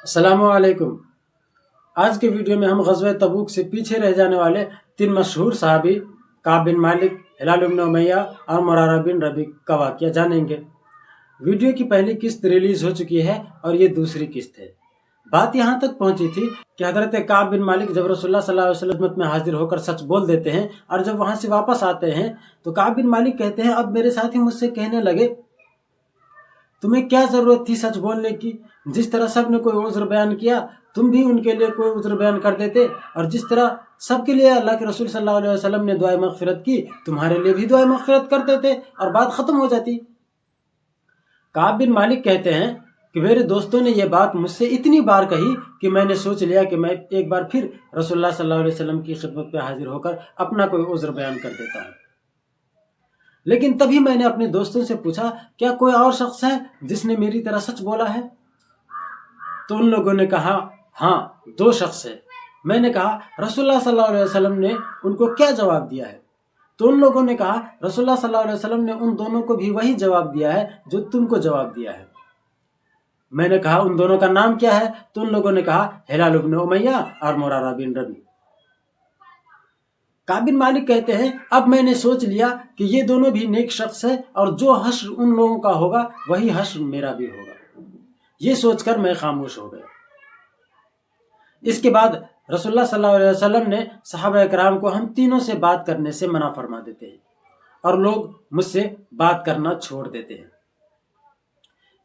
अस्सलाम वालेकुम। आज के वीडियो में हम ग़ज़वा तबूक से पीछे रह जाने वाले तीन मशहूर सहाबी काब बिन मालिक, हिलाल इब्न उमय्या और मुरारा बिन रबी का वाक़या जानेंगे। वीडियो की पहली किस्त रिलीज़ हो चुकी है और ये दूसरी किस्त है। बात यहाँ तक पहुँची थी कि हज़रत काब बिन मालिक जब रसूलुल्लाह सल्लल्लाहु अलैहि वसल्लम में हाजिर होकर सच बोल देते हैं और जब वहाँ से वापस आते हैं तो काब बिन मालिक कहते हैं, अब मेरे साथी मुझसे कहने लगे, तुम्हें क्या ज़रूरत थी सच बोलने की? जिस तरह सब ने कोई उज़्र बयान किया तुम भी उनके लिए कोई उज़्र बयान कर देते, और जिस तरह सबके लिए अल्लाह के रसूल सल्लल्लाहु अलैहि वसल्लम ने दुआए मग़फ़िरत की, तुम्हारे लिए भी दुआए मग़फ़िरत कर देते और बात ख़त्म हो जाती। काब बिन मालिक कहते हैं कि मेरे दोस्तों ने यह बात मुझसे इतनी बार कही कि मैंने सोच लिया कि मैं एक बार फिर रसूलुल्लाह सल्लल्लाहु अलैहि वसल्लम की खिदमत में हाजिर होकर अपना कोई उज़्र बयान कर देता हूँ। लेकिन तभी मैंने अपने दोस्तों से पूछा, क्या कोई और शख्स है जिसने मेरी तरह सच बोला है? तो उन लोगों ने कहा, हाँ, दो शख्स है। मैंने कहा, रसूलुल्लाह सल्लल्लाहु अलैहि वसल्लम ने उनको क्या जवाब दिया है? तो उन लोगों ने कहा, रसूलुल्लाह सल्लल्लाहु अलैहि वसल्लम ने उन दोनों को भी वही जवाब दिया है जो तुमको जवाब दिया है। मैंने कहा, उन दोनों का नाम क्या है? तो उन लोगों ने कहा, हिलाल इब्न उमय्या और मुरारा बिन रबी। काब बिन मालिक कहते हैं, अब मैंने सोच लिया कि ये दोनों भी नेक शख्स है और जो हश्र उन लोगों का होगा वही हश्र मेरा भी होगा। ये सोचकर मैं खामोश हो गया। इसके बाद रसूलुल्लाह सल्लल्लाहु अलैहि वसल्लम ने सहाबा किराम को हम तीनों से बात करने से मना फरमा देते हैं और लोग मुझसे बात करना छोड़ देते हैं।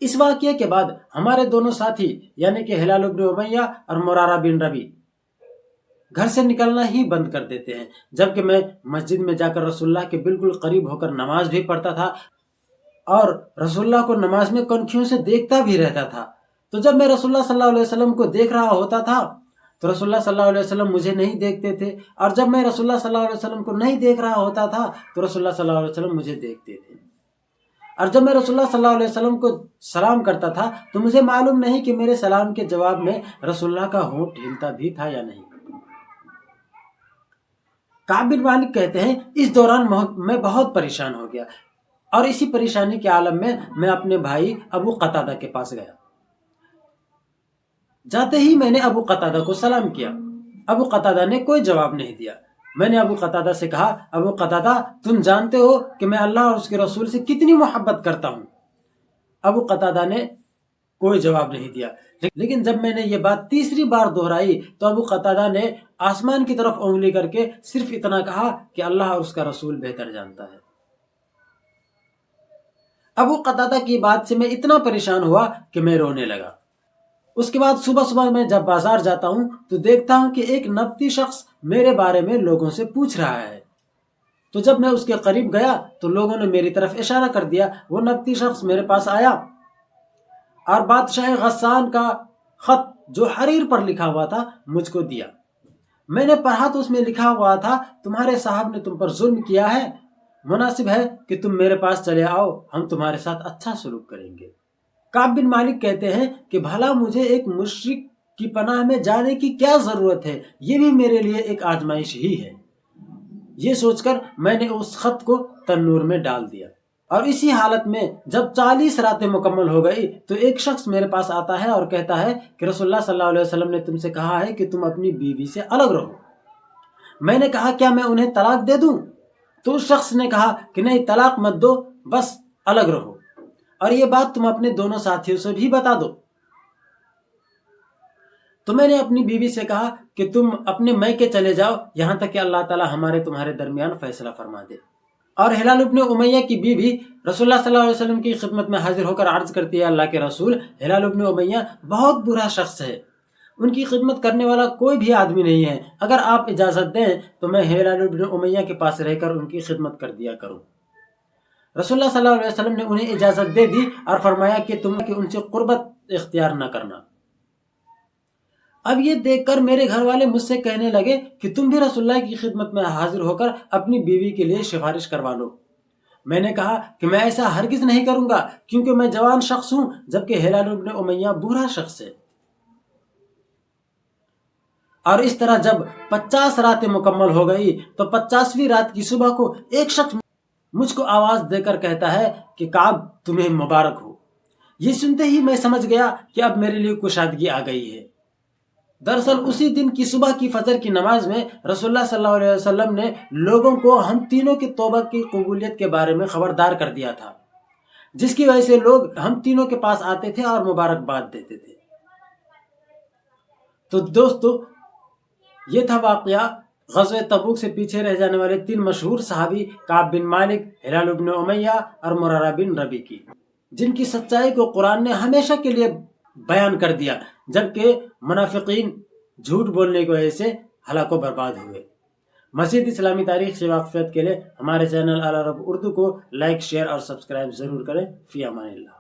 इस वाक़ये के बाद हमारे दोनों साथी यानी कि हिलाल इब्न उमय्या और मुरारा बिन रबी घर से निकलना ही बंद कर देते हैं, जबकि मैं मस्जिद में जाकर रसूलुल्लाह के बिल्कुल करीब होकर नमाज भी पढ़ता था और रसूलुल्लाह को नमाज में कनखियों से देखता भी रहता था। तो जब मैं रसूलुल्लाह सल्लल्लाहु अलैहि वसल्लम को देख रहा होता था तो रसूलुल्लाह सल्लल्लाहु अलैहि वसल्लम मुझे नहीं देखते थे, और जब मैं रसूलुल्लाह सल्लल्लाहु अलैहि वसल्लम को नहीं देख रहा होता था तो रसूलुल्लाह सल्लल्लाहु अलैहि वसल्लम मुझे देखते थे। और जब मैं रसूलुल्लाह सल्लल्लाहु अलैहि वसल्लम को सलाम करता था तो मुझे मालूम नहीं कि मेरे सलाम के जवाब में रसूलुल्लाह का होंठ हिलता भी था या नहीं। काब बिन मालिक कहते हैं, इस दौरान मैं बहुत परेशान हो गया और इसी परेशानी के आलम में मैं अपने भाई अबू कतादा के पास गया। जाते ही मैंने अबू कतादा को सलाम किया। अबू कतादा ने कोई जवाब नहीं दिया। मैंने अबू कतादा से कहा, अबू कतादा, तुम जानते हो कि मैं अल्लाह और उसके रसूल से कितनी मोहब्बत करता हूँ। अबू कतादा ने कोई जवाब नहीं दिया। लेकिन जब मैंने ये बात तीसरी बार दोहराई तो अबू कतादा ने आसमान की तरफ उंगली करके सिर्फ इतना कहा कि अल्लाह और उसका रसूल बेहतर जानता है। अबू कतादा की बात से मैं इतना परेशान हुआ कि मैं रोने लगा। उसके बाद सुबह सुबह मैं जब बाजार जाता हूँ तो देखता हूँ कि एक नबती शख्स मेरे बारे में लोगों से पूछ रहा है। तो जब मैं उसके करीब गया तो लोगों ने मेरी तरफ इशारा कर दिया। वो नबती शख्स मेरे पास आया और बादशाह गस्सान का खत जो हरीर पर लिखा हुआ था मुझको दिया। मैंने पढ़ा तो उसमें लिखा हुआ था, तुम्हारे साहब ने तुम पर जुल्म किया है, मुनासिब है कि तुम मेरे पास चले आओ, हम तुम्हारे साथ अच्छा सलूक करेंगे। काब बिन मालिक कहते हैं कि भला मुझे एक मुशरिक की पनाह में जाने की क्या जरूरत है, ये भी मेरे लिए एक आजमाइश ही है। ये सोचकर मैंने उस खत को तन्नूर में डाल दिया। और इसी हालत में जब 40 रातें मुकम्मल हो गई तो एक शख्स मेरे पास आता है और कहता है कि रसूलुल्लाह सल्लल्लाहु अलैहि वसल्लम ने तुमसे कहा है कि तुम अपनी बीवी से अलग रहो। मैंने कहा, क्या मैं उन्हें तलाक दे दूं? तो उस शख्स ने कहा कि नहीं, तलाक मत दो, बस अलग रहो, और ये बात तुम अपने दोनों साथियों से भी बता दो। तो मैंने अपनी बीवी से कहा कि तुम अपने मैके चले जाओ यहाँ तक कि अल्लाह ताला हमारे तुम्हारे दरमियान फैसला फरमा दे। और हिलाल इब्न उमय्या की बीवी रसूलुल्लाह सल्लल्लाहु अलैहि वसल्लम की खिदमत में हाजिर होकर अर्ज करती है, अल्लाह के रसूल, हिलाल इब्न उमय्या बहुत बुरा शख्स है, उनकी खिदमत करने वाला कोई भी आदमी नहीं है। अगर आप इजाज़त दें तो मैं हिलाल इब्न उमय्या के पास रहकर उनकी खिदमत कर दिया करूं। रसूलुल्लाह सल्लल्लाहु अलैहि वसल्लम ने उन्हें इजाज़त दे दी और फरमाया कि तुम उनसे कुर्बत इख्तियार न करना। अब ये देखकर मेरे घर वाले मुझसे कहने लगे कि तुम भी रसूलुल्लाह की खिदमत में हाजिर होकर अपनी बीवी के लिए सिफारिश करवा लो। मैंने कहा कि मैं ऐसा हरगिज नहीं करूंगा क्योंकि मैं जवान शख्स हूं, जबकि हिलाल इब्न उमय्या बूढ़ा शख्स है। और इस तरह जब 50 रातें मुकम्मल हो गई तो 50वीं रात की सुबह को एक शख्स मुझको आवाज देकर कहता है कि काब, तुम्हें मुबारक हो, یہ سنتے ہی میں سمجھ گیا کہ اب میرے لیے کشادگی آ گئی ہے۔ دراصل اسی دن کی صبح کی فجر کی نماز میں رسول اللہ صلی اللہ علیہ وسلم نے لوگوں کو ہم تینوں کی توبہ کی قبولیت کے بارے میں خبردار کر دیا تھا، جس کی وجہ سے لوگ ہم تینوں کے پاس آتے تھے اور مبارکباد دیتے تھے۔ تو دوستو، یہ تھا واقعہ غزوہ تبوک سے پیچھے رہ جانے والے 3 مشہور صحابی کعب بن مالک، ہلال بن امیہ اور مرارہ بن ربی کی، جن کی سچائی کو قرآن نے ہمیشہ کے لیے بیان کر دیا، جبکہ منافقین جھوٹ بولنے کی وجہ سے ہلاک و برباد ہوئے۔ مزید اسلامی تاریخ سے واقفیت کے لیے ہمارے چینل اعلی رب اردو کو لائک، شیئر اور سبسکرائب ضرور کریں۔ فی امان اللہ۔